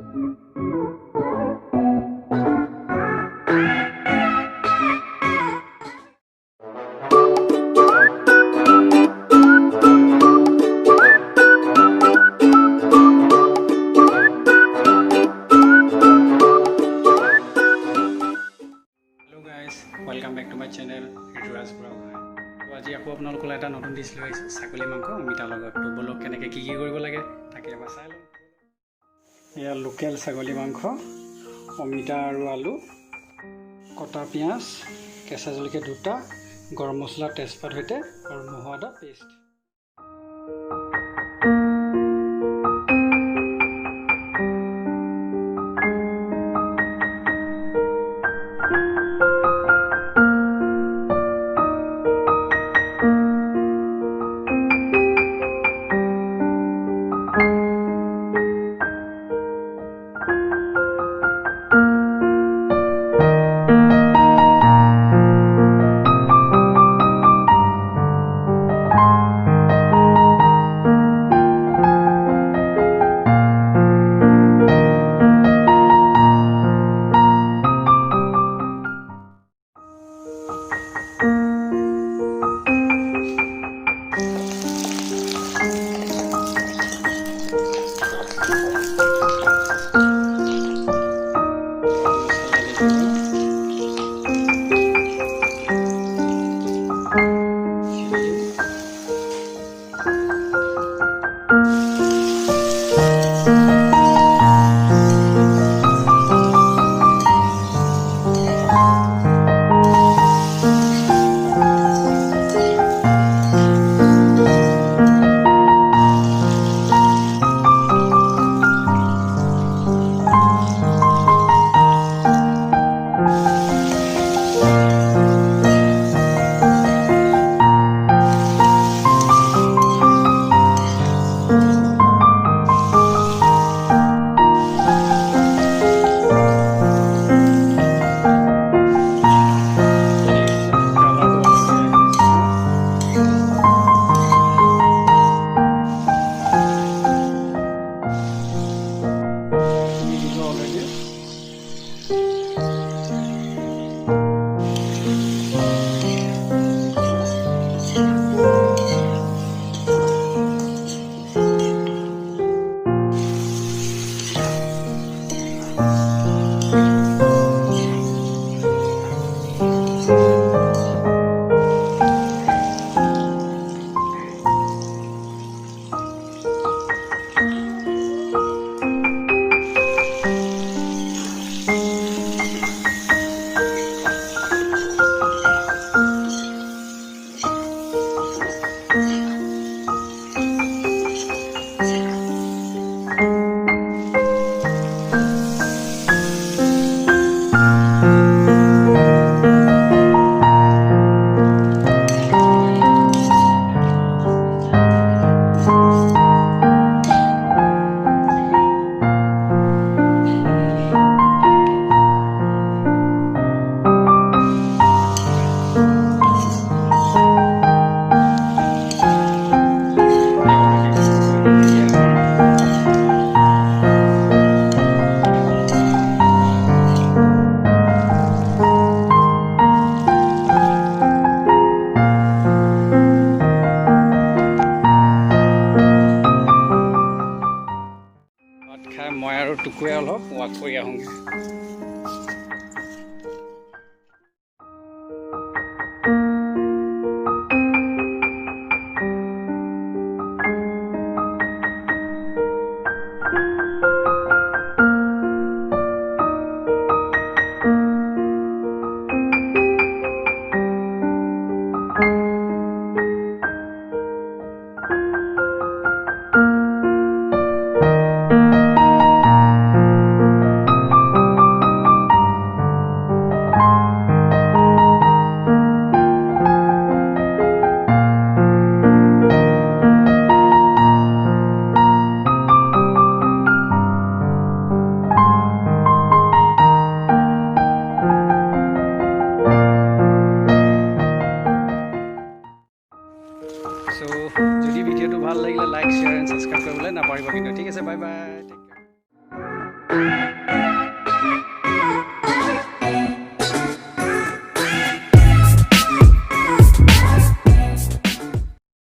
Welcome back to my channel Rituraj blog. तो आज আকৌ আপোনালোকলৈ এটা নতুন ডিশ লৈ আহিছোঁ, ছাগলী মাংস অমিতাৰ লগত। তো বলক কেনেকৈ কি কৰিব লাগে তাকে এবাৰ চাই লওঁ। এয়া লোকেল ছাগলী মাংস, অমিতা আৰু আলু, কটা পিঁয়াজ, কেঁচা জলকীয়া দুটা, গৰম মছলা, তেজপাত সৈতে আৰু নহৰু আদা পেষ্ট। মই আৰু টুকুৰে অলপ ৱাক কৰি আহোঁগৈ। যদি ভিডিঅ'টো ভাল লাগিলে লাইক, শ্বেয়াৰ এণ্ড ছাবস্ক্ৰাইব কৰিবলৈ নাপাহৰিব কিন্তু। ঠিক আছে, বাই বাই।